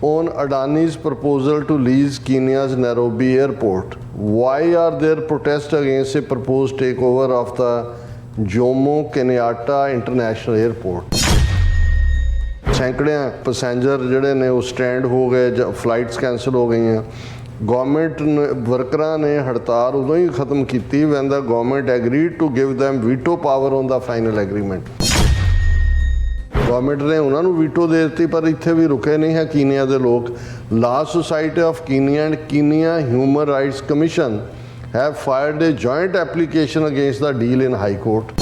on Adani's proposal to lease Kenya's Nairobi airport. Why are there protests against a proposed takeover of the Jomo Kenyatta International Airport? ਸੈਂਕੜਿਆਂ passenger ਜਿਹੜੇ ਨੇ ਉਹ stand ਹੋ ਗਏ ਜਾਂ flights cancel ਹੋ ਗਈਆਂ। ਗੌਰਮੈਂਟ ਵਰਕਰਾਂ ਨੇ ਹੜਤਾਲ ਉਦੋਂ ਹੀ ਖਤਮ ਕੀਤੀ when the government agreed to give them veto power on the final agreement. Government ਨੇ ਉਹਨਾਂ ਨੂੰ ਵੀਟੋ ਦੇ ਦਿੱਤੀ, ਪਰ ਇੱਥੇ ਵੀ ਰੁਕੇ ਨਹੀਂ ਹੈ ਕੀਨੀਆ ਦੇ ਲੋਕ। Law Society of Kenya and Kenya Human Rights Commission have filed a joint application against the deal in High Court.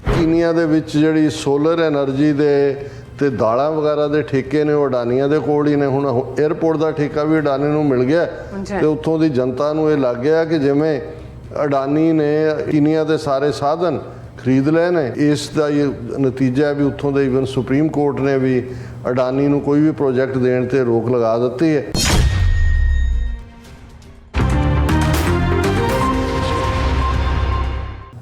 Kenya ਦੇ ਵਿੱਚ ਜਿਹੜੀ ਸੋਲਰ ਐਨਰਜੀ ਦੇ ਤੇ ਦਾਲਾਂ ਵਗੈਰਾ ਦੇ ਠੇਕੇ ਨੇ ਉਹ ਅਡਾਨੀਆਂ ਦੇ ਕੋਲ ਹੀ ਨੇ। ਹੁਣ ਏਅਰਪੋਰਟ ਦਾ ਠੇਕਾ ਵੀ ਅਡਾਨੀ ਨੂੰ ਮਿਲ ਗਿਆ ਤੇ ਉੱਥੋਂ ਦੀ ਜਨਤਾ ਨੂੰ ਇਹ ਲੱਗ ਗਿਆ ਕਿ ਜਿਵੇਂ ਅਡਾਨੀ ਨੇ ਕੀਨੀਆ ਦੇ ਸਾਰੇ ਸਾਧਨ ਖਰੀਦ ਲਏ ਨੇ। ਇਸ ਦਾ ਇਹ ਨਤੀਜਾ ਵੀ ਉੱਥੋਂ ਦੇ ਈਵਨ ਸੁਪਰੀਮ ਕੋਰਟ ਨੇ ਵੀ ਅਡਾਨੀ ਨੂੰ ਕੋਈ ਵੀ ਪ੍ਰੋਜੈਕਟ ਦੇਣ ਤੇ ਰੋਕ ਲਗਾ ਦਿੱਤੀ ਹੈ।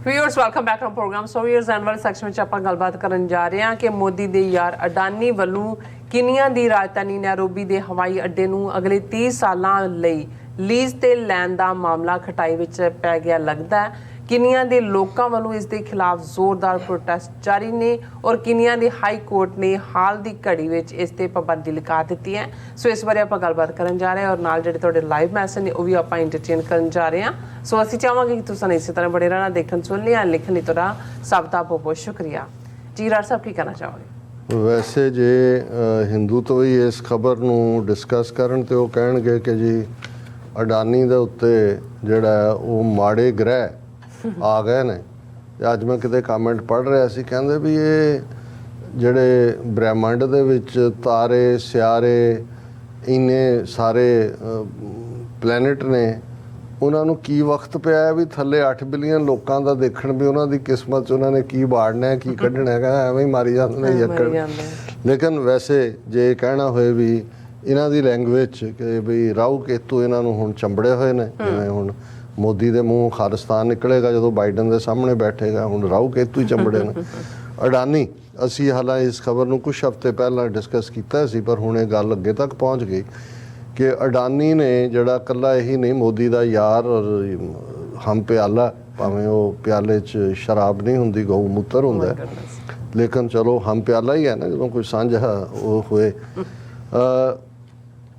Viewers welcome back to programme. So viewers annual section ਵਿੱਚ ਆਪਾਂ ਗੱਲਬਾਤ ਕਰਨ ਜਾ ਰਹੇ ਹਾਂ ਕਿ ਮੋਦੀ ਦੇ ਯਾਰ ਅਡਾਨੀ ਵੱਲੋਂ ਕੀਨੀਆ ਦੀ ਰਾਜਧਾਨੀ ਨੈਰੋਬੀ ਦੇ ਹਵਾਈ ਅੱਡੇ ਨੂੰ ਅਗਲੇ 30 ਸਾਲਾਂ ਲਈ ਲੀਜ਼ ਤੇ ਲੈਣ ਦਾ ਮਾਮਲਾ ਖਟਾਈ ਵਿੱਚ ਪੈ ਗਿਆ ਲੱਗਦਾ ਹੈ। ਕੀਨੀਆ ਦੇ ਲੋਕਾਂ ਵੱਲੋਂ ਇਸ ਦੇ ਖਿਲਾਫ ਜ਼ੋਰਦਾਰ ਪ੍ਰੋਟੈਸਟ ਜਾਰੀ ਨੇ ਔਰ ਕੀਨੀਆ ਦੀ ਹਾਈ ਕੋਰਟ ਨੇ ਹਾਲ ਦੀ ਘੜੀ ਵਿੱਚ ਇਸ ਤੇ ਪਾਬੰਦੀ ਲਗਾ ਦਿੱਤੀ ਹੈ। ਸੋ ਇਸ ਬਾਰੇ ਆਪਾਂ ਗੱਲਬਾਤ ਕਰਨ ਜਾ ਰਹੇ ਹਾਂ ਔਰ ਨਾਲ ਜਿਹੜੇ ਤੁਹਾਡੇ ਲਾਈਵ ਮੈਸੇਜ ਨੇ ਉਹ ਵੀ ਆਪਾਂ ਇੰਟਰਚੇਂਜ ਕਰਨ ਜਾ ਰਹੇ ਹਾਂ। ਸੋ ਅਸੀਂ ਚਾਹਾਂਗੇ ਕਿ ਤੁਸੀਂ ਇਸੇ ਤਰ੍ਹਾਂ ਬੜੇ ਰਹਿਣਾ, ਦੇਖਣ ਸੁਣ ਲਿਆ, ਲਿਖਣ ਲਈ ਤੁਹਾਡਾ ਸਭ ਦਾ ਬਹੁਤ ਬਹੁਤ ਸ਼ੁਕਰੀਆ ਜੀ। ਰਾਜ ਸਾਹਿਬ ਕੀ ਕਹਿਣਾ ਚਾਹੋਗੇ? ਵੈਸੇ ਜੇ ਹਿੰਦੂ ਤੋਂ ਹੀ ਇਸ ਖਬਰ ਨੂੰ ਡਿਸਕਸ ਕਰਨ ਤੇ ਉਹ ਕਹਿਣਗੇ ਕਿ ਜੀ ਅਡਾਨੀ ਦੇ ਉੱਤੇ ਜਿਹੜਾ ਉਹ ਮਾੜੇ ਗ੍ਰਹਿ ਆ ਗਏ ਨੇ। ਅੱਜ ਮੈਂ ਕਿਤੇ ਕਮੈਂਟ ਪੜ੍ਹ ਰਿਹਾ ਸੀ, ਕਹਿੰਦੇ ਵੀ ਇਹ ਜਿਹੜੇ ਬ੍ਰਹਿਮੰਡ ਦੇ ਵਿੱਚ ਤਾਰੇ ਸਿਆਰੇ ਇੰਨੇ ਸਾਰੇ ਪਲੈਨਟ ਨੇ, ਉਹਨਾਂ ਨੂੰ ਕੀ ਵਕਤ ਪਿਆ ਹੈ ਵੀ ਥੱਲੇ 8 ਬਿਲੀਅਨ ਲੋਕਾਂ ਦਾ ਦੇਖਣ ਵੀ ਉਹਨਾਂ ਦੀ ਕਿਸਮਤ 'ਚ ਉਹਨਾਂ ਨੇ ਕੀ ਬਾੜਨਾ ਹੈ, ਕੀ ਕੱਢਣਾ ਹੈਗਾ, ਐਵੇਂ ਹੀ ਮਾਰੀ ਜਾਂਦੇ ਨੇ ਯੱਕੜ। ਲੇਕਿਨ ਵੈਸੇ ਜੇ ਕਹਿਣਾ ਹੋਏ ਵੀ ਇਹਨਾਂ ਦੀ ਲੈਂਗੁਏਜ 'ਚ ਕਿ ਵੀ ਰਾਹੂ ਕੇਤੂ ਇਹਨਾਂ ਨੂੰ ਹੁਣ ਚੰਬੜੇ ਹੋਏ ਨੇ। ਜਿਵੇਂ ਹੁਣ ਮੋਦੀ ਦੇ ਮੂੰਹ ਖਾਲਿਸਤਾਨ ਨਿਕਲੇਗਾ ਜਦੋਂ ਬਾਈਡਨ ਦੇ ਸਾਹਮਣੇ ਬੈਠੇਗਾ, ਹੁਣ ਰਾਹੂ ਕੇਤੂ ਹੀ ਚੰਬੜੇ ਨੇ। ਅਡਾਨੀ ਅਸੀਂ ਹਾਲਾਂਕਿ ਇਸ ਖਬਰ ਨੂੰ ਕੁਛ ਹਫ਼ਤੇ ਪਹਿਲਾਂ ਡਿਸਕਸ ਕੀਤਾ ਸੀ, ਪਰ ਹੁਣ ਇਹ ਗੱਲ ਅੱਗੇ ਤੱਕ ਪਹੁੰਚ ਗਈ ਕਿ ਅਡਾਨੀ ਨੇ ਜਿਹੜਾ ਇਕੱਲਾ ਇਹੀ ਨਹੀਂ, ਮੋਦੀ ਦਾ ਯਾਰ ਔਰ ਹਮ ਪਿਆਲਾ, ਭਾਵੇਂ ਉਹ ਪਿਆਲੇ 'ਚ ਸ਼ਰਾਬ ਨਹੀਂ ਹੁੰਦੀ, ਗਊ ਮੂਤਰ ਹੁੰਦਾ, ਲੇਕਿਨ ਚਲੋ ਹਮ ਪਿਆਲਾ ਹੀ ਹੈ ਨਾ ਜਦੋਂ ਕੋਈ ਸਾਂਝਾ ਉਹ ਹੋਏ।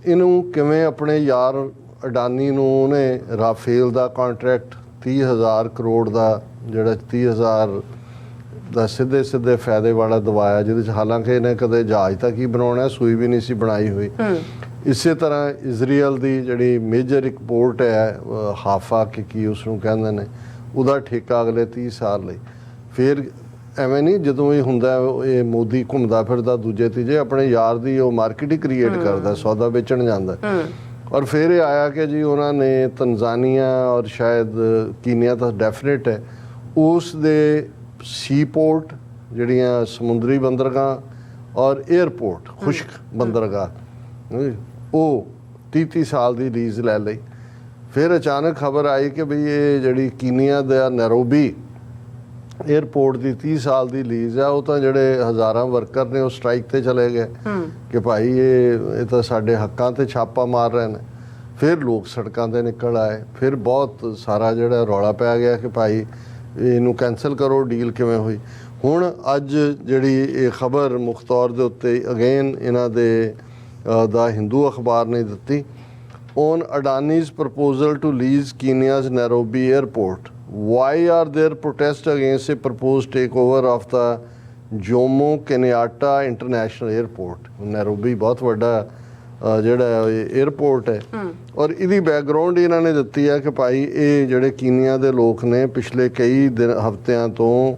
ਇਹਨੂੰ ਕਿਵੇਂ ਆਪਣੇ ਯਾਰ ਅਡਾਨੀ ਨੂੰ ਉਹਨੇ ਰਾਫੇਲ ਦਾ ਕੰਟਰੈਕਟ 30,000 ਕਰੋੜ ਦਾ, ਜਿਹੜਾ 30,000 ਦਾ ਸਿੱਧੇ ਫਾਇਦੇ ਵਾਲਾ ਦਵਾਇਆ, ਜਿਹਦੇ 'ਚ ਹਾਲਾਂਕਿ ਇਹਨੇ ਕਦੇ ਜਹਾਜ਼ ਤੱਕ ਹੀ ਬਣਾਉਣਾ, ਸੂਈ ਵੀ ਨਹੀਂ ਸੀ ਬਣਾਈ ਹੋਈ। ਇਸੇ ਤਰ੍ਹਾਂ ਇਜ਼ਰਾਈਲ ਦੀ ਜਿਹੜੀ ਮੇਜਰ ਇੱਕ ਪੋਰਟ ਹੈ ਹਾਫਾ ਕਿ ਕੀ ਉਸ ਨੂੰ ਕਹਿੰਦੇ ਨੇ, ਉਹਦਾ ਠੇਕਾ ਅਗਲੇ 30 ਸਾਲ ਲਈ। ਫਿਰ ਐਵੇਂ ਨਹੀਂ ਜਦੋਂ ਇਹ ਹੁੰਦਾ ਇਹ ਮੋਦੀ ਘੁੰਮਦਾ ਫਿਰਦਾ ਦੂਜੇ ਤੀਜੇ ਆਪਣੇ ਯਾਰ ਦੀ ਉਹ ਮਾਰਕੀਟ ਹੀ ਕ੍ਰੀਏਟ ਕਰਦਾ, ਸੌਦਾ ਵੇਚਣ ਜਾਂਦਾ। ਔਰ ਫਿਰ ਇਹ ਆਇਆ ਕਿ ਜੀ ਉਹਨਾਂ ਨੇ ਤਨਜ਼ਾਨੀਆ ਔਰ ਸ਼ਾਇਦ ਕੀਨੀਆ ਤਾਂ ਡੈਫੀਨੇਟ ਹੈ, ਉਸ ਦੇ ਸੀ ਪੋਰਟ ਜਿਹੜੀਆਂ ਸਮੁੰਦਰੀ ਬੰਦਰਗਾਹ ਔਰ ਏਅਰਪੋਰਟ ਖੁਸ਼ਕ ਬੰਦਰਗਾਹ ਉਹ 30 ਸਾਲ ਦੀ ਲੀਜ਼ ਲੈ ਲਈ। ਫਿਰ ਅਚਾਨਕ ਖਬਰ ਆਈ ਕਿ ਬਈ ਇਹ ਜਿਹੜੀ ਕੀਨੀਆ ਦਾ ਨੈਰੋਬੀ ਏਅਰਪੋਰਟ ਦੀ 30 ਸਾਲ ਦੀ ਲੀਜ਼ ਆ, ਉਹ ਤਾਂ ਜਿਹੜੇ ਹਜ਼ਾਰਾਂ ਵਰਕਰ ਨੇ ਉਹ ਸਟ੍ਰਾਈਕ ਤੇ ਚਲੇ ਗਏ ਕਿ ਭਾਈ ਇਹ ਤਾਂ ਸਾਡੇ ਹੱਕਾਂ ਤੇ ਛਾਪਾ ਮਾਰ ਰਹੇ ਨੇ। ਫਿਰ ਲੋਕ ਸੜਕਾਂ ਤੇ ਨਿਕਲ ਆਏ, ਫਿਰ ਬਹੁਤ ਸਾਰਾ ਜਿਹੜਾ ਰੌਲਾ ਪੈ ਗਿਆ ਕਿ ਭਾਈ ਇਹਨੂੰ ਕੈਂਸਲ ਕਰੋ, ਡੀਲ ਕਿਵੇਂ ਹੋਈ। ਹੁਣ ਅੱਜ ਜਿਹੜੀ ਇਹ ਖਬਰ ਮੁੱਖ ਤੌਰ ਦੇ ਉੱਤੇ ਅਗੇਨ ਇਹਨਾਂ ਦੇ ਦਾ ਹਿੰਦੂ ਅਖਬਾਰ ਨੇ ਦਿੱਤੀ। On Adani's proposal to lease Kenya's Nairobi airport, why are there protests against a proposed takeover of the Jomo Kenyatta International Airport? Nairobi ਬਹੁਤ ਵੱਡਾ ਜਿਹੜਾ ਏਅਰਪੋਰਟ ਹੈ ਔਰ ਇਹਦੀ ਬੈਕਗਰਾਉਂਡ ਇਹਨਾਂ ਨੇ ਦਿੱਤੀ ਹੈ ਕਿ ਭਾਈ ਇਹ ਜਿਹੜੇ ਕੀਨੀਆ ਦੇ ਲੋਕ ਨੇ ਪਿਛਲੇ ਕਈ ਹਫ਼ਤਿਆਂ ਤੋਂ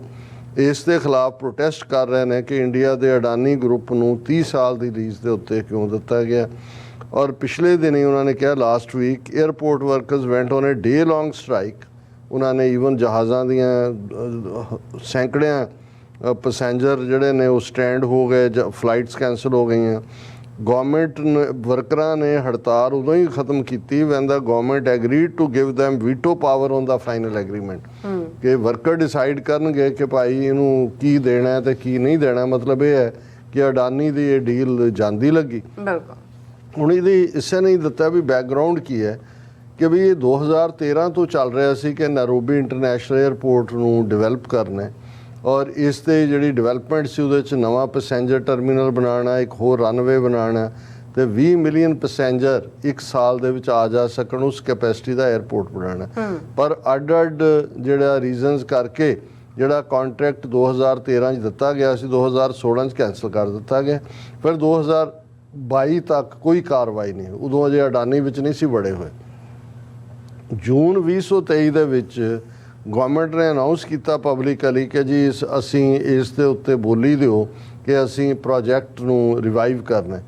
ਇਸ ਦੇ ਖਿਲਾਫ ਪ੍ਰੋਟੈਸਟ ਕਰ ਰਹੇ ਨੇ ਕਿ ਇੰਡੀਆ ਦੇ ਅਡਾਨੀ ਗਰੁੱਪ ਨੂੰ 30 ਸਾਲ ਦੀ ਲੀਜ਼ ਦੇ ਉੱਤੇ ਕਿਉਂ ਦਿੱਤਾ ਗਿਆ। ਔਰ ਪਿਛਲੇ ਦਿਨੀ ਉਹਨਾਂ ਨੇ ਕਿਹਾ last week airport workers went on a day long strike. ਉਹਨਾਂ ਨੇ ਈਵਨ ਜਹਾਜ਼ਾਂ ਦੀਆਂ ਸੈਂਕੜਿਆਂ ਪੈਸੇਂਜਰ ਜਿਹੜੇ ਨੇ ਉਹ ਸਟੈਂਡ ਹੋ ਗਏ, ਫਲਾਈਟਸ ਕੈਂਸਲ ਹੋ ਗਈਆਂ। ਗੌਰਮੈਂਟ ਵਰਕਰਾਂ ਨੇ ਹੜਤਾਲ ਉਦੋਂ ਹੀ ਖਤਮ ਕੀਤੀ when the government agreed to give them veto power on the final agreement, ਕਿ ਵਰਕਰ ਡਿਸਾਈਡ ਕਰਨਗੇ ਕਿ ਭਾਈ ਇਹਨੂੰ ਕੀ ਦੇਣਾ ਤੇ ਕੀ ਨਹੀਂ ਦੇਣਾ। ਮਤਲਬ ਇਹ ਹੈ ਕਿ ਅਡਾਨੀ ਦੀ ਇਹ ਡੀਲ ਜਾਂਦੀ ਲੱਗੀ। ਬਿਲਕੁਲ। ਹੁਣ ਇਹਦੀ ਇਸੇ ਨੇ ਹੀ ਦਿੱਤਾ ਵੀ ਬੈਕਗਰਾਉਂਡ ਕੀ ਹੈ ਕਿ ਵੀ ਇਹ 2013 ਤੋਂ ਚੱਲ ਰਿਹਾ ਸੀ ਕਿ ਨੈਰੋਬੀ ਇੰਟਰਨੈਸ਼ਨਲ ਏਅਰਪੋਰਟ ਨੂੰ ਡਿਵੈਲਪ ਕਰਨਾ ਹੈ, ਔਰ ਇਸ ਤੇ ਜਿਹੜੀ ਡਿਵੈਲਪਮੈਂਟ ਸੀ ਉਹਦੇ 'ਚ ਨਵਾਂ ਪੈਸੇਂਜਰ ਟਰਮੀਨਲ ਬਣਾਉਣਾ, ਇੱਕ ਹੋਰ ਰਨਵੇ ਬਣਾਉਣਾ ਤੇ 20 ਮਿਲੀਅਨ ਪੈਸੇਂਜਰ ਇੱਕ ਸਾਲ ਦੇ ਵਿੱਚ ਆ ਜਾ ਸਕਣ ਉਸ ਕੈਪੈਸਿਟੀ ਦਾ ਏਅਰਪੋਰਟ ਬਣਾਉਣਾ। ਪਰ ਅੱਡ ਜਿਹੜਾ ਰੀਜ਼ਨਸ ਕਰਕੇ ਜਿਹੜਾ ਕੰਟਰੈਕਟ 2013 'ਚ ਦਿੱਤਾ ਗਿਆ ਸੀ 2016 'ਚ ਕੈਂਸਲ ਕਰ ਦਿੱਤਾ ਗਿਆ। ਫਿਰ 2022 ਤੱਕ ਕੋਈ ਕਾਰਵਾਈ ਨਹੀਂ, ਉਦੋਂ ਅਜੇ ਅਡਾਨੀ ਵਿੱਚ ਨਹੀਂ ਸੀ ਵੜੇ ਹੋਏ। ਜੂਨ 2023 ਦੇ ਵਿੱਚ ਗਵਰਨਮੈਂਟ ਨੇ ਅਨਾਉਂਸ ਕੀਤਾ ਪਬਲਿਕਲੀ ਕਿ ਜੀ ਅਸੀਂ ਇਸ ਦੇ ਉੱਤੇ ਬੋਲੀ ਦਿਓ ਕਿ ਅਸੀਂ ਪ੍ਰੋਜੈਕਟ ਨੂੰ ਰਿਵਾਈਵ ਕਰਨਾ।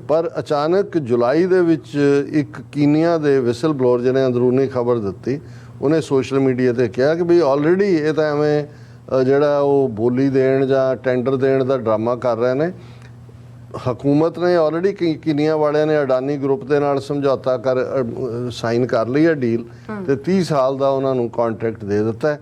ਪਰ ਅਚਾਨਕ ਜੁਲਾਈ ਦੇ ਵਿੱਚ ਇੱਕ ਕੀਨੀਆ ਦੇ ਵਿਸਲ ਬਲੋਅਰ ਜਿਹਨੇ ਅੰਦਰੂਨੀ ਖਬਰ ਦਿੱਤੀ, ਉਹਨੇ ਸੋਸ਼ਲ ਮੀਡੀਆ ਤੇ ਕਿਹਾ ਕਿ ਵੀ ਆਲਰੇਡੀ ਇਹ ਤਾਂ ਐਵੇਂ ਜਿਹੜਾ ਉਹ ਬੋਲੀ ਦੇਣ ਜਾਂ ਟੈਂਡਰ ਦੇਣ ਦਾ ਡਰਾਮਾ ਕਰ ਰਹੇ ਨੇ। ਹਕੂਮਤ ਨੇ ਆਲਰੇਡੀ ਕੀਨੀਆ ਵਾਲਿਆਂ ਨੇ ਅਡਾਨੀ ਗਰੁੱਪ ਦੇ ਨਾਲ ਸਮਝੌਤਾ ਸਾਈਨ ਕਰ ਲਈ ਹੈ ਡੀਲ, ਤੇ 30 ਸਾਲ ਦਾ ਉਹਨਾਂ ਨੂੰ ਕੰਟਰੈਕਟ ਦੇ ਦਿੱਤਾ ਹੈ।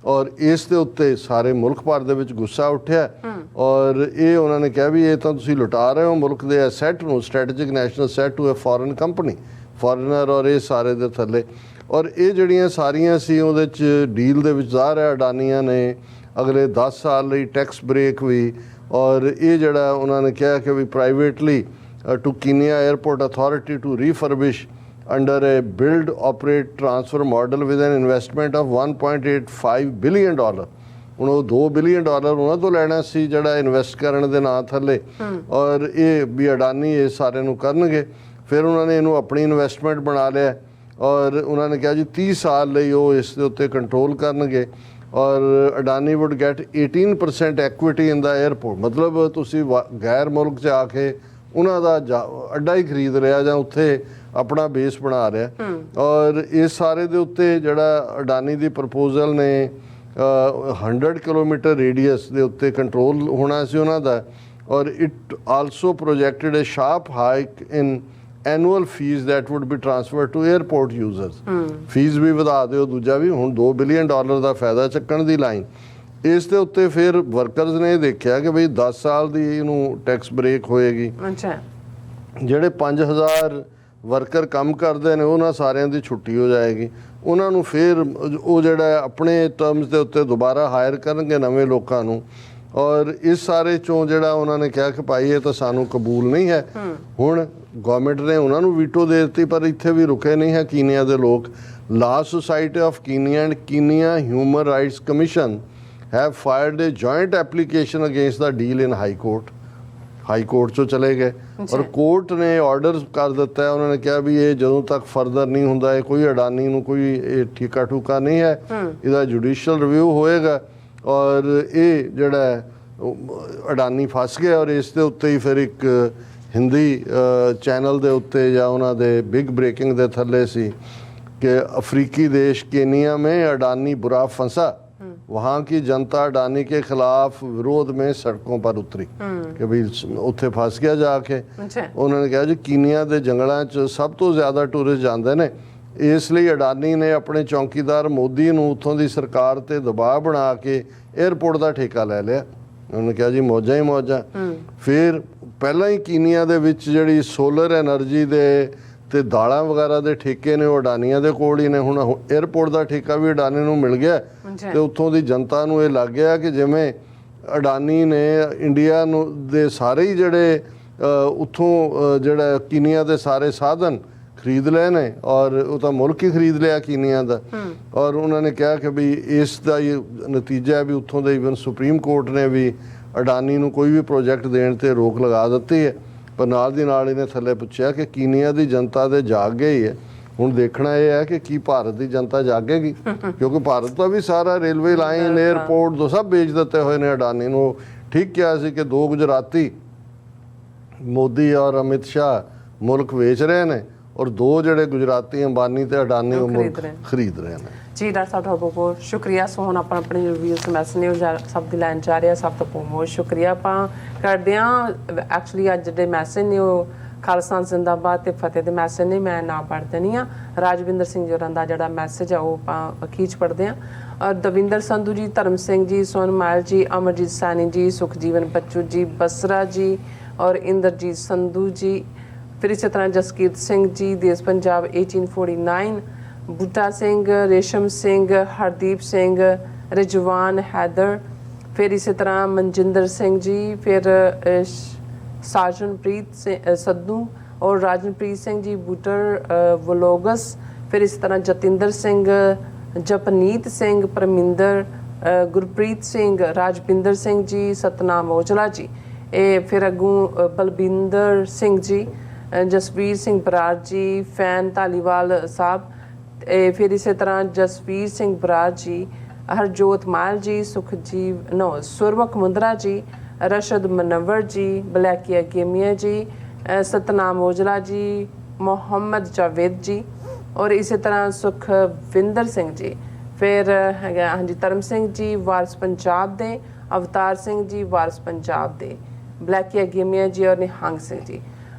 ਔਰ ਇਸ ਦੇ ਉੱਤੇ ਸਾਰੇ ਮੁਲਕ ਭਰ ਦੇ ਵਿੱਚ ਗੁੱਸਾ ਉੱਠਿਆ, ਔਰ ਇਹ ਉਹਨਾਂ ਨੇ ਕਿਹਾ ਵੀ ਇਹ ਤਾਂ ਤੁਸੀਂ ਲੁਟਾ ਰਹੇ ਹੋ ਮੁਲਕ ਦੇ ਐਸੈਟ ਨੂੰ, strategic national asset to a foreign company, foreigner, ਔਰ ਇਹ ਸਾਰੇ ਦੇ ਥੱਲੇ। ਔਰ ਇਹ ਜਿਹੜੀਆਂ ਸਾਰੀਆਂ ਸੀ ਉਹਦੇ 'ਚ ਡੀਲ ਦੇ ਵਿੱਚ ਜ਼ਾਹਰ ਹੈ ਅਡਾਨੀਆਂ ਨੇ ਅਗਲੇ 10 ਸਾਲ ਲਈ ਟੈਕਸ ਬ੍ਰੇਕ ਵੀ, ਔਰ ਇਹ ਜਿਹੜਾ ਉਹਨਾਂ ਨੇ ਕਿਹਾ ਕਿ ਵੀ privately to Kenya airport authority to refurbish under a build operate transfer model with an investment of 1.85 billion dollar। ਹੁਣ ਉਹ $2 billion ਉਹਨਾਂ ਤੋਂ ਲੈਣਾ ਸੀ ਜਿਹੜਾ ਇਨਵੈਸਟ ਕਰਨ ਦੇ ਨਾਂ ਥੱਲੇ, ਔਰ ਇਹ ਵੀ ਅਡਾਨੀ ਇਹ ਸਾਰੇ ਨੂੰ ਕਰਨਗੇ। ਫਿਰ ਉਹਨਾਂ ਨੇ ਇਹਨੂੰ ਆਪਣੀ ਇਨਵੈਸਟਮੈਂਟ ਬਣਾ ਲਿਆ, ਔਰ ਉਹਨਾਂ ਨੇ ਕਿਹਾ ਜੀ 30 ਸਾਲ ਲਈ ਉਹ ਇਸ ਦੇ ਉੱਤੇ ਕੰਟਰੋਲ ਕਰਨਗੇ, ਔਰ ਅਡਾਨੀ ਵੁੱਡ ਗੈਟ 18% ਐਕੁਇਟੀ ਇਨ ਦਾ ਏਅਰਪੋਰਟ। ਮਤਲਬ ਤੁਸੀਂ ਗੈਰ ਮੁਲਕ 'ਚ ਆ ਕੇ ਉਹਨਾਂ ਦਾ ਅੱਡਾ ਹੀ ਖਰੀਦ ਰਿਹਾ ਜਾਂ ਉੱਥੇ ਆਪਣਾ ਬੇਸ ਬਣਾ ਰਿਹਾ। ਔਰ ਇਸ ਸਾਰੇ ਦੇ ਉੱਤੇ ਜਿਹੜਾ ਅਡਾਨੀ ਦੀ ਪ੍ਰਪੋਜ਼ਲ ਨੇ 100 ਕਿਲੋਮੀਟਰ ਰੇਡੀਅਸ ਦੇ ਉੱਤੇ ਕੰਟਰੋਲ ਹੋਣਾ ਸੀ ਉਹਨਾਂ ਦਾ, ਔਰ it also projected a sharp hike in annual fee that would be transfer to airport users. Fee ਵੀ ਵਧਾ ਦਿਓ, ਦੂਜਾ ਵੀ ਹੁਣ $2 ਬਿਲੀਅਨ ਦਾ ਫਾਇਦਾ ਚੱਕਣ ਦੀ ਲਾਈਨ। ਇਸ ਦੇ ਉੱਤੇ ਫਿਰ ਵਰਕਰਸ ਨੇ ਦੇਖਿਆ ਕਿ ਬਈ 10 ਸਾਲ ਦੀ ਇਹਨੂੰ ਟੈਕਸ ਬ੍ਰੇਕ ਹੋਏਗੀ। ਜਿਹੜੇ 5000 ਵਰਕਰ ਕੰਮ ਕਰਦੇ ਨੇ ਉਹਨਾਂ ਸਾਰਿਆਂ ਦੀ ਛੁੱਟੀ ਹੋ ਜਾਏਗੀ। ਉਹਨਾਂ ਨੂੰ ਫਿਰ ਉਹ ਜਿਹੜਾ ਆਪਣੇ ਟਰਮਸ ਦੇ ਉੱਤੇ ਦੁਬਾਰਾ ਹਾਇਰ ਕਰਨਗੇ ਨਵੇਂ ਲੋਕਾਂ ਨੂੰ, ਔਰ ਇਸ ਸਾਰੇ ਚੋਂ ਜਿਹੜਾ ਉਹਨਾਂ ਨੇ ਕਿਹਾ ਕਿ ਭਾਈ ਇਹ ਤਾਂ ਸਾਨੂੰ ਕਬੂਲ ਨਹੀਂ ਹੈ। ਹੁਣ ਗਵਰਨਮੈਂਟ ਨੇ ਉਹਨਾਂ ਨੂੰ ਵੀਟੋ ਦੇ ਦਿੱਤੀ, ਪਰ ਇੱਥੇ ਵੀ ਰੁਕੇ ਨਹੀਂ ਹੈ ਕੀਨੀਆ ਦੇ ਲੋਕ। Law Society of Kenya and Kenya Human Rights commission have filed a joint application against the deal in high court। High court 'ਚੋਂ ਚਲੇ ਗਏ, ਔਰ ਕੋਰਟ ਨੇ ਆਰਡਰ ਕਰ ਦਿੱਤਾ ਹੈ। ਉਹਨਾਂ ਨੇ ਕਿਹਾ ਵੀ ਇਹ ਜਦੋਂ ਤੱਕ ਫਰਦਰ ਨਹੀਂ ਹੁੰਦਾ, ਇਹ ਕੋਈ ਅਡਾਨੀ ਨੂੰ ਕੋਈ ਇਹ ਠੇਕਾ ਠੂਕਾ ਨਹੀਂ ਹੈ, ਇਹਦਾ ਜੁਡੀਸ਼ੀਅਲ ਰਿਵਿਊ ਹੋਏਗਾ। ਔਰ ਇਹ ਜਿਹੜਾ ਅਡਾਨੀ ਫਸ ਗਿਆ, ਔਰ ਇਸ ਦੇ ਉੱਤੇ ਹੀ ਫਿਰ ਇੱਕ ਹਿੰਦੀ ਚੈਨਲ ਦੇ ਉੱਤੇ ਜਾਂ ਉਹਨਾਂ ਦੇ ਬਿਗ ਬ੍ਰੇਕਿੰਗ ਦੇ ਥੱਲੇ ਸੀ ਕਿ ਅਫਰੀਕੀ ਦੇਸ਼ केनिया में अडानी बुरा फंसा, वहाँ की जनता अडानी के खिलाफ विरोध में सड़कों पर उतरी कि भी ਉੱਥੇ ਫਸ ਗਿਆ ਜਾ ਕੇ। ਉਹਨਾਂ ਨੇ ਕਿਹਾ ਜੀ ਕੀਨੀਆ ਦੇ ਜੰਗਲਾਂ 'ਚ ਸਭ ਤੋਂ ਜ਼ਿਆਦਾ ਟੂਰਿਸਟ ਜਾਂਦੇ ਨੇ, ਇਸ ਲਈ ਅਡਾਨੀ ਨੇ ਆਪਣੇ ਚੌਕੀਦਾਰ ਮੋਦੀ ਨੂੰ ਉੱਥੋਂ ਦੀ ਸਰਕਾਰ ਤੇ ਦਬਾਅ ਬਣਾ ਕੇ ਏਅਰਪੋਰਟ ਦਾ ਠੇਕਾ ਲੈ ਲਿਆ। ਉਹਨਾਂ ਨੇ ਕਿਹਾ ਜੀ ਮੌਜਾਂ ਹੀ ਮੌਜਾਂ। ਫਿਰ ਪਹਿਲਾਂ ਹੀ ਕੀਨੀਆ ਦੇ ਵਿੱਚ ਜਿਹੜੀ ਸੋਲਰ ਐਨਰਜੀ ਦੇ ਤੇ ਦਾਲਾਂ ਵਗੈਰਾ ਦੇ ਠੇਕੇ ਨੇ ਉਹ ਅਡਾਨੀਆਂ ਦੇ ਕੋਲ ਹੀ ਨੇ। ਹੁਣ ਏਅਰਪੋਰਟ ਦਾ ਠੇਕਾ ਵੀ ਅਡਾਨੀ ਨੂੰ ਮਿਲ ਗਿਆ, ਤੇ ਉੱਥੋਂ ਦੀ ਜਨਤਾ ਨੂੰ ਇਹ ਲੱਗ ਗਿਆ ਕਿ ਜਿਵੇਂ ਅਡਾਨੀ ਨੇ ਇੰਡੀਆ ਨੂੰ ਦੇ ਸਾਰੇ ਹੀ ਜਿਹੜੇ ਉੱਥੋਂ ਜਿਹੜਾ ਕੀਨੀਆ ਦੇ ਸਾਰੇ ਸਾਧਨ ਖਰੀਦ ਲਏ ਨੇ, ਔਰ ਉਹ ਤਾਂ ਮੁਲਕ ਹੀ ਖਰੀਦ ਲਿਆ ਕੀਨੀਆ ਦਾ। ਔਰ ਉਹਨਾਂ ਨੇ ਕਿਹਾ ਕਿ ਵੀ ਇਸ ਦਾ ਹੀ ਨਤੀਜਾ ਹੈ ਵੀ ਉੱਥੋਂ ਦੇ ਈਵਨ ਸੁਪਰੀਮ ਕੋਰਟ ਨੇ ਵੀ ਅਡਾਨੀ ਨੂੰ ਕੋਈ ਵੀ ਪ੍ਰੋਜੈਕਟ ਦੇਣ ਤੇ ਰੋਕ ਲਗਾ ਦਿੱਤੀ ਹੈ। ਪਰ ਨਾਲ ਦੀ ਨਾਲ ਇਹਨੇ ਥੱਲੇ ਪੁੱਛਿਆ ਕਿ ਕੀਨੀਆ ਦੀ ਜਨਤਾ ਦੇ ਜਾਗ ਗਈ ਹੈ। ਹੁਣ ਦੇਖਣਾ ਇਹ ਹੈ ਕਿ ਕੀ ਭਾਰਤ ਦੀ ਜਨਤਾ ਜਾਗੇਗੀ, ਕਿਉਂਕਿ ਭਾਰਤ ਦਾ ਵੀ ਸਾਰਾ ਰੇਲਵੇ ਲਾਈਨ, ਏਅਰਪੋਰਟ ਤੋਂ ਸਭ ਵੇਚ ਦਿੱਤੇ ਹੋਏ ਨੇ ਅਡਾਨੀ ਨੂੰ। ਠੀਕ ਕਿਹਾ ਸੀ ਕਿ 2 ਗੁਜਰਾਤੀ ਮੋਦੀ ਔਰ ਅਮਿਤ ਸ਼ਾਹ ਮੁਲਕ ਵੇਚ ਰਹੇ ਨੇ, ਔਰ 2 ਜਿਹੜੇ ਗੁਜਰਾਤੀ ਅੰਬਾਨੀ ਤੇ ਅਡਾਨੀ ਉਹ ਮੁਲਕ ਖਰੀਦ ਰਹੇ ਨੇ। ਜੀ ਡਾਕਟਰ ਸਾਹਿਬ ਤੁਹਾਡਾ ਬਹੁਤ ਬਹੁਤ ਸ਼ੁਕਰੀਆ। ਸੋ ਹੁਣ ਆਪਾਂ ਆਪਣੇ ਰਿਵਿਊਜ਼ ਮੈਸੇਜ ਨਿਊਜ਼ ਸਭ ਦੀ ਲਾਈਨ ਜਾ ਰਿਹਾ, ਸਭ ਤੋਂ ਬਹੁਤ ਸ਼ੁਕਰੀਆ ਆਪਾਂ ਕਰਦੇ ਹਾਂ। ਐਕਚੁਅਲੀ ਅੱਜ ਜਿਹੜੇ ਮੈਸੇਜ ਨੇ ਉਹ ਖਾਲਸਾ ਜ਼ਿੰਦਾਬਾਦ ਤੇ ਫਤਿਹ ਦੇ ਮੈਸੇਜ ਨੇ ਮੈਂ ਨਾ ਪੜ੍ਹ ਦੇਣੀ ਆ। ਰਾਜਵਿੰਦਰ ਸਿੰਘ ਜੀ ਹੋਰਾਂ ਦਾ ਜਿਹੜਾ ਮੈਸੇਜ ਆ ਉਹ ਆਪਾਂ ਅਖੀਰ 'ਚ ਪੜ੍ਹਦੇ ਆ। ਔਰ ਦਵਿੰਦਰ ਸੰਧੂ ਜੀ, ਧਰਮ ਸਿੰਘ ਜੀ, ਸੋਨਮਾਲ ਜੀ, ਅਮਰਜੀਤ ਸੈਣੀ ਜੀ, ਸੁਖਜੀਵਨ ਬੱਚੂ ਜੀ, ਬਸਰਾ ਜੀ ਔਰ ਇੰਦਰਜੀਤ ਸੰਧੂ ਜੀ। ਫਿਰ ਇਸੇ ਤਰ੍ਹਾਂ ਜਸਕੀਰਤ ਸਿੰਘ ਜੀ, ਦੇਸ਼ ਪੰਜਾਬ 1849, ਬੂਟਾ ਸਿੰਘ, ਰੇਸ਼ਮ ਸਿੰਘ, ਹਰਦੀਪ ਸਿੰਘ, ਰਿਜਵਾਨ ਹੈਦਰ। ਫਿਰ ਇਸੇ ਤਰ੍ਹਾਂ ਮਨਜਿੰਦਰ ਸਿੰਘ ਜੀ, ਫਿਰ ਸਾਜਨਪ੍ਰੀਤ ਸੰਧੂ ਔਰ ਰਾਜਨਪ੍ਰੀਤ ਸਿੰਘ ਜੀ, ਬੂਟਰ ਵਲੋਗਸ। ਫਿਰ ਇਸ ਤਰ੍ਹਾਂ ਜਤਿੰਦਰ ਸਿੰਘ, ਜਪਨੀਤ ਸਿੰਘ, ਪਰਮਿੰਦਰ, ਗੁਰਪ੍ਰੀਤ ਸਿੰਘ, ਰਾਜਵਿੰਦਰ ਸਿੰਘ ਜੀ, ਸਤਨਾਮ ਔਜਲਾ ਜੀ। ਇਹ ਫਿਰ ਅੱਗੋਂ ਬਲਬਿੰਦਰ ਸਿੰਘ ਜੀ, ਜਸਵੀਰ ਸਿੰਘ ਬਰਾੜ ਜੀ, ਫੈਨ ਧਾਲੀਵਾਲ ਸਾਹਿਬ। ਫਿਰ ਇਸੇ ਤਰ੍ਹਾਂ ਜਸਵੀਰ ਸਿੰਘ ਬਰਾੜ ਜੀ, ਹਰਜੋਤ ਮਾਲ ਜੀ, ਸੁਰਵਕ ਮੁੰਦਰਾ ਜੀ, ਰਸ਼ਦ ਮਨਵਰ ਜੀ, ਬਲੈਕੀਆ ਗੇਮੀਆ ਜੀ, ਸਤਨਾਮ ਔਜਲਾ ਜੀ, ਮੁਹੰਮਦ ਜਾਵੇਦ ਜੀ ਔਰ ਇਸੇ ਤਰ੍ਹਾਂ ਸੁਖਵਿੰਦਰ ਸਿੰਘ ਜੀ। ਫਿਰ ਹੈਗਾ ਹਾਂਜੀ ਧਰਮ ਸਿੰਘ ਜੀ, ਵਾਰਸ ਪੰਜਾਬ ਦੇ, ਅਵਤਾਰ ਸਿੰਘ ਜੀ, ਵਾਰਸ ਪੰਜਾਬ ਦੇ, ਬਲੈਕੀਆ ਗੇਮੀਆ ਜੀ ਔਰ ਨਿਹੰਗ ਸਿੰਘ ਜੀ।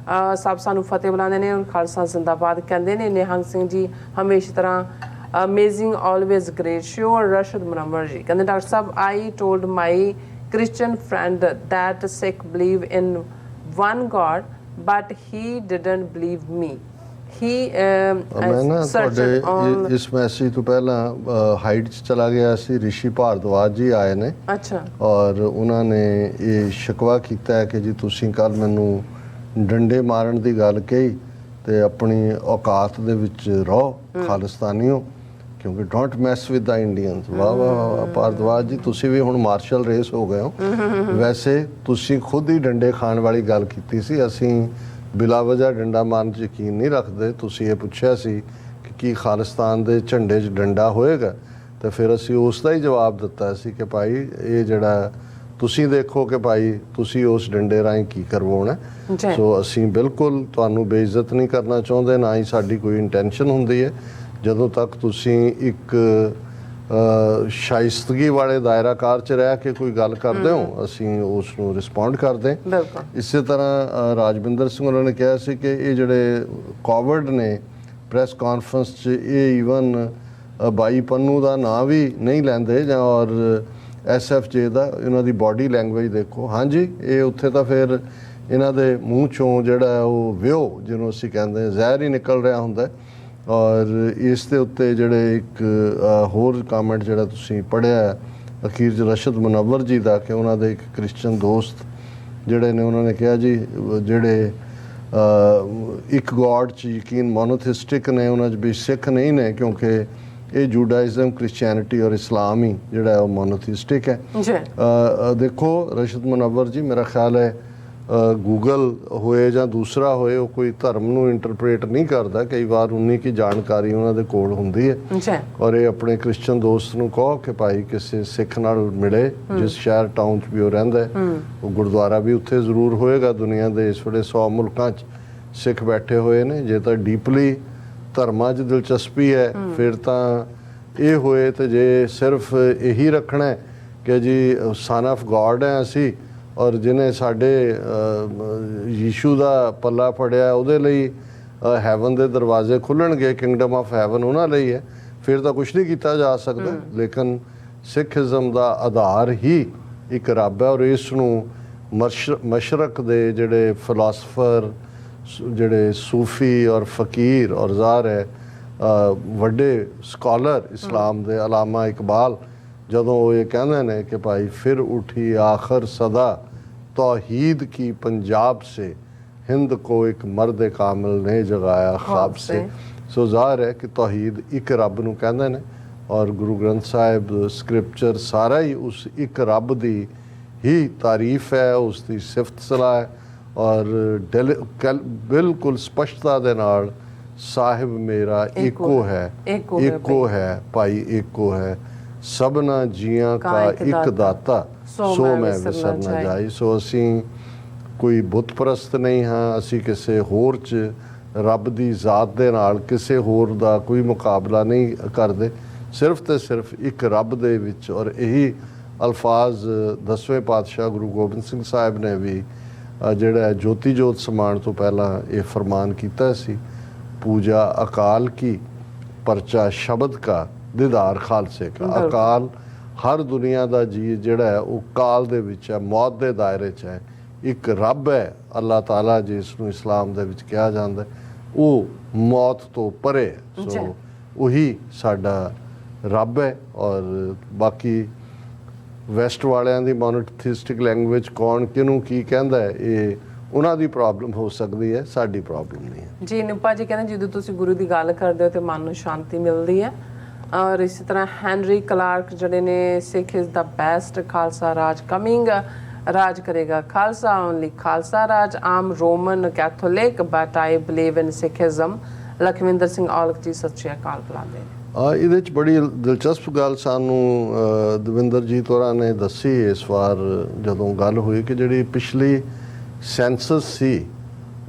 ਸਭ ਸਾਨੂੰ ਫਤਿਹ ਬੁਲਾਉਂਦੇ ਨੇ ਔਰ ਖਾਲਸਾ ਜ਼ਿੰਦਾਬਾਦ ਕਹਿੰਦੇ ਨੇ। ਨਿਹੰਗ ਸਿੰਘ ਜੀ ਹਮੇਸ਼ਾ ਤਰ੍ਹਾਂ ਅਮੇਜ਼ਿੰਗ, ਆਲਵੇਜ਼ ਗ੍ਰੇਟ ਸ਼ੋ। ਔਰ ਰਸ਼ਦ ਮਨਵਰ ਜੀ ਕਹਿੰਦੇ doctor Sahib, I told my Christian friend that Sikh believe in one God, but he didn't believe me. He ਮੈਂ ਨਾ ਤੁਹਾਡੇ ਇਸ ਮੈਸੇਜ ਤੋਂ ਪਹਿਲਾਂ ਹਾਈਟ 'ਚ ਚਲਾ ਗਿਆ ਸੀ। ਰਿਸ਼ੀ ਭਾਰਦਵਾਜ ਜੀ ਆਏ ਨੇ। ਅੱਛਾ। ਔਰ ਉਹਨਾਂ ਨੇ ਇਹ ਸ਼ਿਕਵਾ ਕੀਤਾ ਹੈ ਕਿ ਜੀ ਤੁਸੀਂ ਕੱਲ੍ਹ ਮੈਨੂੰ ਡੰਡੇ ਮਾਰਨ ਦੀ ਗੱਲ ਕਹੀ ਤੇ ਆਪਣੀ ਔਕਾਤ ਦੇ ਵਿੱਚ ਰਹੋ ਖਾਲਿਸਤਾਨੀਓ, ਕਿਉਂਕਿ don't mess with the Indians. ਵਾਹ ਵਾਹ ਭਾਰਦਵਾਜ ਜੀ, ਤੁਸੀਂ ਵੀ ਹੁਣ ਮਾਰਸ਼ਲ ਰੇਸ ਹੋ ਗਏ ਹੋ। ਵੈਸੇ ਤੁਸੀਂ ਖੁਦ ਹੀ ਡੰਡੇ ਖਾਣ ਵਾਲੀ ਗੱਲ ਕੀਤੀ ਸੀ। ਅਸੀਂ ਬਿਲਾ ਵਜ੍ਹਾ ਡੰਡਾ ਮਾਰਨ 'ਚ ਯਕੀਨ ਨਹੀਂ ਰੱਖਦੇ। ਤੁਸੀਂ ਇਹ ਪੁੱਛਿਆ ਸੀ ਕਿ ਕੀ ਖਾਲਿਸਤਾਨ ਦੇ ਝੰਡੇ 'ਚ ਡੰਡਾ ਹੋਏਗਾ, ਤੇ ਫਿਰ ਅਸੀਂ ਉਸ ਦਾ ਹੀ ਜਵਾਬ ਦਿੱਤਾ ਸੀ ਕਿ ਭਾਈ ਇਹ ਜਿਹੜਾ ਤੁਸੀਂ ਦੇਖੋ ਕਿ ਭਾਈ ਤੁਸੀਂ ਉਸ ਡੰਡੇ ਰਾਹੀਂ ਕੀ ਕਰਵਾਉਣਾ। ਸੋ ਅਸੀਂ ਬਿਲਕੁਲ ਤੁਹਾਨੂੰ ਬੇਇੱਜ਼ਤ ਨਹੀਂ ਕਰਨਾ ਚਾਹੁੰਦੇ, ਨਾ ਹੀ ਸਾਡੀ ਕੋਈ ਇੰਟੈਂਸ਼ਨ ਹੁੰਦੀ ਹੈ। ਜਦੋਂ ਤੱਕ ਤੁਸੀਂ ਇੱਕ ਸ਼ਾਇਸਤਗੀ ਵਾਲੇ ਦਾਇਰਾਕਾਰ 'ਚ ਰਹਿ ਕੇ ਕੋਈ ਗੱਲ ਕਰਦੇ ਹੋ, ਅਸੀਂ ਉਸ ਨੂੰ ਰਿਸਪੌਂਡ ਕਰਦੇ। ਇਸੇ ਤਰ੍ਹਾਂ ਰਾਜਵਿੰਦਰ ਸਿੰਘ ਉਹਨਾਂ ਨੇ ਕਿਹਾ ਸੀ ਕਿ ਇਹ ਜਿਹੜੇ ਕੋਵਿਡ ਨੇ ਪ੍ਰੈਸ ਕਾਨਫਰੰਸ 'ਚ ਇਹ ਈਵਨ ਬਾਈ ਪੰਨੂ ਦਾ ਨਾਂ ਵੀ ਨਹੀਂ ਲੈਂਦੇ ਜਾਂ ਔਰ SFJ ਦਾ। ਇਹਨਾਂ ਦੀ ਬਾਡੀ ਲੈਂਗੁਏਜ ਦੇਖੋ। ਹਾਂਜੀ, ਇਹ ਉੱਥੇ ਤਾਂ ਫਿਰ ਇਹਨਾਂ ਦੇ ਮੂੰਹ 'ਚੋਂ ਜਿਹੜਾ ਉਹ ਵਿਓ ਜਿਹਨੂੰ ਅਸੀਂ ਕਹਿੰਦੇ ਜ਼ਹਿਰ ਹੀ ਨਿਕਲ ਰਿਹਾ ਹੁੰਦਾ। ਔਰ ਇਸ ਦੇ ਉੱਤੇ ਜਿਹੜੇ ਇੱਕ ਹੋਰ ਕਾਮੈਂਟ ਜਿਹੜਾ ਤੁਸੀਂ ਪੜ੍ਹਿਆ ਅਖੀਰ 'ਚ ਰਸ਼ਦ ਮਨਵਰ ਜੀ ਦਾ, ਕਿ ਉਹਨਾਂ ਦੇ ਇੱਕ ਕ੍ਰਿਸਚਨ ਦੋਸਤ ਜਿਹੜੇ ਨੇ ਉਹਨਾਂ ਨੇ ਕਿਹਾ ਜੀ ਜਿਹੜੇ ਇੱਕ ਗੋਡ 'ਚ ਯਕੀਨ ਮੋਨੋਥਿਸਟਿਕ ਨੇ, ਉਹਨਾਂ 'ਚ ਵੀ ਸਿੱਖ ਨਹੀਂ ਨੇ, ਕਿਉਂਕਿ ਇਹ ਜੂਡਾਇਜ਼ਮ, ਕ੍ਰਿਸਚੈਨਿਟੀ ਔਰ ਇਸਲਾਮ ਹੀ ਜਿਹੜਾ ਉਹ ਮੋਨੋਥਿਸਟਿਕ ਹੈ। ਦੇਖੋ ਰਸ਼ਦ ਮਨਵਰ ਜੀ, ਮੇਰਾ ਖਿਆਲ ਹੈ ਗੂਗਲ ਹੋਏ ਜਾਂ ਦੂਸਰਾ ਹੋਏ, ਉਹ ਕੋਈ ਧਰਮ ਨੂੰ ਇੰਟਰਪ੍ਰੇਟ ਨਹੀਂ ਕਰਦਾ। ਕਈ ਵਾਰ ਉਨੀ ਕੀ ਜਾਣਕਾਰੀ ਉਹਨਾਂ ਦੇ ਕੋਲ ਹੁੰਦੀ ਹੈ। ਔਰ ਇਹ ਆਪਣੇ ਕ੍ਰਿਸਚਨ ਦੋਸਤ ਨੂੰ ਕਹੋ ਕਿ ਭਾਈ ਕਿਸੇ ਸਿੱਖ ਨਾਲ ਮਿਲੇ, ਜਿਸ ਸ਼ਹਿਰ ਟਾਊਨ 'ਚ ਵੀ ਉਹ ਰਹਿੰਦਾ। ਉਹ ਗੁਰਦੁਆਰਾ ਵੀ ਉੱਥੇ ਜ਼ਰੂਰ ਹੋਏਗਾ। ਦੁਨੀਆ ਦੇ ਇਸ ਵੇਲੇ 100 ਮੁਲਕਾਂ 'ਚ ਸਿੱਖ ਬੈਠੇ ਹੋਏ ਨੇ। ਜੇ ਤਾਂ ਡੀਪਲੀ ਧਰਮਾਂ 'ਚ ਦਿਲਚਸਪੀ ਹੈ ਫਿਰ ਤਾਂ ਇਹ ਹੋਏ, ਤੇ ਜੇ ਸਿਰਫ ਇਹੀ ਰੱਖਣਾ ਕਿ ਜੀ ਸਨ ਆਫ ਗੋਡ ਹੈ ਅਸੀਂ, ਔਰ ਜਿਹਨੇ ਸਾਡੇ ਯੀਸ਼ੂ ਦਾ ਪੱਲਾ ਫੜਿਆ ਉਹਦੇ ਲਈ ਹੈਵਨ ਦੇ ਦਰਵਾਜ਼ੇ ਖੁੱਲ੍ਹਣਗੇ, ਕਿੰਗਡਮ ਆਫ ਹੈਵਨ ਉਹਨਾਂ ਲਈ ਹੈ, ਫਿਰ ਤਾਂ ਕੁਛ ਨਹੀਂ ਕੀਤਾ ਜਾ ਸਕਦਾ। ਲੇਕਿਨ ਸਿੱਖਿਜ਼ਮ ਦਾ ਆਧਾਰ ਹੀ ਇੱਕ ਰੱਬ ਹੈ, ਔਰ ਇਸ ਨੂੰ ਮਸ਼ਰਕ ਦੇ ਜਿਹੜੇ ਫਿਲਾਸਫਰ, ਜਿਹੜੇ ਸੂਫੀ ਔਰ ਫਕੀਰ ਔਰ ਜ਼ਾਹਰ ਹੈ ਵੱਡੇ ਸਕਾਲਰ ਇਸਲਾਮ ਦੇ ਅਲਾਮਾ ਇਕਬਾਲ, ਜਦੋਂ ਉਹ ਇਹ ਕਹਿੰਦੇ ਨੇ ਕਿ ਭਾਈ ਫਿਰ ਉਠੀ ਆਖਰ ਸਦਾ तौहीद की पंजाब से हिंद को एक मर्द कामिल ने जगाया ख्वाब से। सो ਜ਼ਾਹਰ ਹੈ ਕਿ तौहीद ਇੱਕ ਰੱਬ ਨੂੰ ਕਹਿੰਦੇ ਨੇ, ਔਰ ਗੁਰੂ ਗ੍ਰੰਥ ਸਾਹਿਬ ਸਕ੍ਰਿਪਚਰ ਸਾਰਾ ਹੀ ਉਸ ਇੱਕ ਰੱਬ ਦੀ ਹੀ ਤਾਰੀਫ ਹੈ, ਉਸ ਦੀ ਸਿਫਤ ਸਲਾਹ ਹੈ। ਔਰ ਬਿਲਕੁਲ ਸਪਸ਼ਟਤਾ ਦੇ ਨਾਲ ਸਾਹਿਬ ਮੇਰਾ ਇੱਕੋ ਹੈ, ਇੱਕੋ ਹੈ ਭਾਈ, ਇੱਕੋ ਹੈ ਸਭਨਾ ਜੀਆਂ ਕਾ ਇੱਕ ਦਾਤਾ, ਸੋ ਮੈਂ ਵਿਸਰ ਨਾ ਜਾਈ। ਸੋ ਅਸੀਂ ਕੋਈ ਬੁੱਤ ਪ੍ਰਸਤ ਨਹੀਂ ਹਾਂ, ਅਸੀਂ ਕਿਸੇ ਹੋਰ 'ਚ ਰੱਬ ਦੀ ਜ਼ਾਤ ਦੇ ਨਾਲ ਕਿਸੇ ਹੋਰ ਦਾ ਕੋਈ ਮੁਕਾਬਲਾ ਨਹੀਂ ਕਰਦੇ, ਸਿਰਫ ਤੇ ਸਿਰਫ ਇੱਕ ਰੱਬ ਦੇ ਵਿੱਚ। ਔਰ ਇਹੀ ਅਲਫਾਜ਼ 10ਵੇਂ ਪਾਤਸ਼ਾਹ ਗੁਰੂ ਗੋਬਿੰਦ ਸਿੰਘ ਸਾਹਿਬ ਨੇ ਵੀ ਜਿਹੜਾ ਜੋਤੀ ਜੋਤ ਸਮਾਨ ਤੋਂ ਪਹਿਲਾਂ ਇਹ ਫਰਮਾਨ ਕੀਤਾ ਸੀ, ਪੂਜਾ ਅਕਾਲ ਕੀ ਪਰਚਾ ਸ਼ਬਦ ਕਾ ਦੀਦਾਰ ਖਾਲਸੇ ਕਾ। ਅਕਾਲ ਹਰ ਦੁਨੀਆ ਦਾ ਜੀ ਜਿਹੜਾ ਹੈ ਉਹ ਕਾਲ ਦੇ ਵਿੱਚ ਹੈ, ਮੌਤ ਦੇ ਦਾਇਰੇ 'ਚ ਹੈ। ਇੱਕ ਰੱਬ ਹੈ ਅੱਲਾਹ ਤਾਲਾ, ਜਿਸ ਨੂੰ ਇਸਲਾਮ ਦੇ ਵਿੱਚ ਕਿਹਾ ਜਾਂਦਾ, ਉਹ ਮੌਤ ਤੋਂ ਪਰੇ ਹੈ। ਸੋ ਉਹੀ ਸਾਡਾ ਰੱਬ ਹੈ। ਔਰ ਬਾਕੀ ਵੈਸਟ ਵਾਲਿਆਂ ਦੀ ਮੋਨੋਥੀਸਟਿਕ ਲੈਂਗੁਏਜ ਕੌਣ ਕਿਹਨੂੰ ਕੀ ਕਹਿੰਦਾ ਹੈ, ਇਹ ਉਹਨਾਂ ਦੀ ਪ੍ਰੋਬਲਮ ਹੋ ਸਕਦੀ ਹੈ, ਸਾਡੀ ਪ੍ਰੋਬਲਮ ਨਹੀਂ ਹੈ। ਜੀ ਨਿਪਾ ਜੀ ਕਹਿੰਦੇ ਜਦੋਂ ਤੁਸੀਂ ਗੁਰੂ ਦੀ ਗੱਲ ਕਰਦੇ ਹੋ ਤੇ ਮਨ ਨੂੰ ਸ਼ਾਂਤੀ ਮਿਲਦੀ ਹੈ। ਔਰ ਇਸੇ ਤਰ੍ਹਾਂ ਹੈਨਰੀ ਕਲਾਰਕ ਜਿਹੜੇ ਨੇ, Sikh is the best, Khalsa Raj coming, ਰਾਜ ਕਰੇਗਾ Khalsa, only Khalsa Raj, am Roman Catholic but I believe in Sikhism. Lakhwinder Singh Aulakh ji ਸਤਿ ਸ਼੍ਰੀ ਅਕਾਲ ਬੁਲਾਉਂਦੇ ਨੇ। ਇਹਦੇ 'ਚ ਬੜੀ ਦਿਲਚਸਪ ਗੱਲ ਸਾਨੂੰ ਦਵਿੰਦਰਜੀਤ ਹੋਰਾਂ ਨੇ ਦੱਸੀ ਇਸ ਵਾਰ ਜਦੋਂ ਗੱਲ ਹੋਈ ਕਿ ਜਿਹੜੀ ਪਿਛਲੀ ਸੈਂਸਸ ਸੀ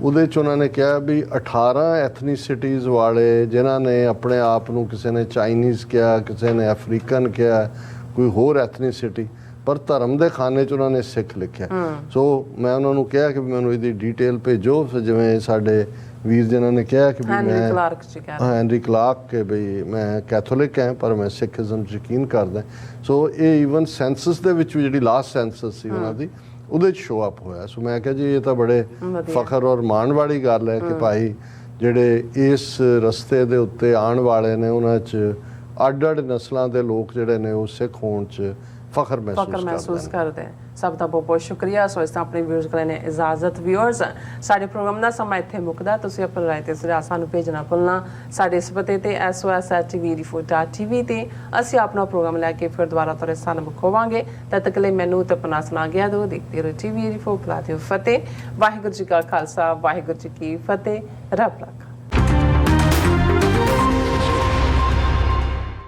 ਉਹਦੇ 'ਚ ਉਹਨਾਂ ਨੇ ਕਿਹਾ ਵੀ 18 ਐਥਨੀਸਿਟੀਜ਼ ਵਾਲੇ, ਜਿਨ੍ਹਾਂ ਨੇ ਆਪਣੇ ਆਪ ਨੂੰ, ਕਿਸੇ ਨੇ ਚਾਈਨੀਜ਼ ਕਿਹਾ, ਕਿਸੇ ਨੇ ਅਫਰੀਕਨ ਕਿਹਾ, ਕੋਈ ਹੋਰ ਐਥਨੀਸਿਟੀ, ਪਰ ਧਰਮ ਦੇ ਖਾਨੇ 'ਚ ਉਹਨਾਂ ਨੇ ਸਿੱਖ ਲਿਖਿਆ। ਸੋ ਮੈਂ ਉਹਨਾਂ ਨੂੰ ਕਿਹਾ ਕਿ ਮੈਨੂੰ ਇਹਦੀ ਡਿਟੇਲ ਭੇਜੋ। ਫਿਰ ਜਿਵੇਂ ਸਾਡੇ ਵੀਰ ਜਿਨ੍ਹਾਂ ਨੇ ਕਿਹਾ ਕਿ ਹੈਨਰੀ ਕਲਾਰਕ ਜੀ ਕਹਿ ਰਹੇ, ਹੈਨਰੀ ਕਲਾਰਕ, ਕਿ ਬਈ ਮੈਂ ਕੈਥੋਲਿਕ ਹਾਂ ਪਰ ਮੈਂ ਸਿੱਖਿਜ਼ਮ 'ਚ ਯਕੀਨ ਕਰਦਾ। ਸੋ ਇਹ ਈਵਨ ਸੈਂਸਸ ਦੇ ਵਿੱਚ ਵੀ, ਜਿਹੜੀ ਲਾਸਟ ਸੈਂਸਸ ਸੀ ਉਹਨਾਂ ਦੀ, ਉਹਦੇ 'ਚ ਸ਼ੋ ਅਪ ਹੋਇਆ। ਸੋ ਮੈਂ ਕਿਹਾ ਜੀ ਇਹ ਤਾਂ ਬੜੇ ਫਖਰ ਔਰ ਮਾਣ ਵਾਲੀ ਗੱਲ ਹੈ ਕਿ ਭਾਈ ਜਿਹੜੇ ਇਸ ਰਸਤੇ ਦੇ ਉੱਤੇ ਆਉਣ ਵਾਲੇ ਨੇ ਉਹਨਾਂ 'ਚ ਅੱਡ-ਅੱਡ ਨਸਲਾਂ ਦੇ ਲੋਕ ਜਿਹੜੇ ਨੇ ਉਹ ਸਿੱਖ ਹੋਣ 'ਚ ਫਖਰ ਮਹਿਸੂਸ ਕਰਦੇ हैं। ਸਭ ਦਾ ਬਹੁਤ ਬਹੁਤ ਸ਼ੁਕਰੀਆ। ਸੋ ਇਸ ਤਰ੍ਹਾਂ ਆਪਣੇ ਵਿਊਅਰਸ ਕੋਲ ਨੇ ਇਜਾਜ਼ਤ। ਵਿਊਅਰਸ, ਸਾਡੇ ਪ੍ਰੋਗਰਾਮ ਦਾ ਸਮਾਂ ਇੱਥੇ ਮੁੱਕਦਾ। ਤੁਸੀਂ ਆਪਣੀ ਰਾਏ ਤੇ ਸੁਝਾਅ ਸਾਨੂੰ ਭੇਜਣਾ ਭੁੱਲਣਾ। ਸਾਡੇ ਇਸ ਪਤੇ ਤੇ sos@tvd4.tv ਤੇ ਅਸੀਂ ਆਪਣਾ ਪ੍ਰੋਗਰਾਮ ਲੈ ਕੇ ਫਿਰ ਦੁਬਾਰਾ ਤੁਹਾਡੇ ਸਾਹਮਣੇ ਹੋਵਾਂਗੇ। ਤਦ ਤੱਕ ਲਈ ਮੈਨੂੰ ਤੇ ਆਪਣਾ ਸੁਣਾ ਗਿਆ ਦੋ। ਦੇਖਦੇ ਰਹੋ TV84। ਫਤਿਹ। ਵਾਹਿਗੁਰੂ ਜੀ ਕਾ ਖਾਲਸਾ, ਵਾਹਿਗੁਰੂ ਜੀ ਕੀ ਫਤਿਹ। ਰੱਬ ਰਾਖਾ।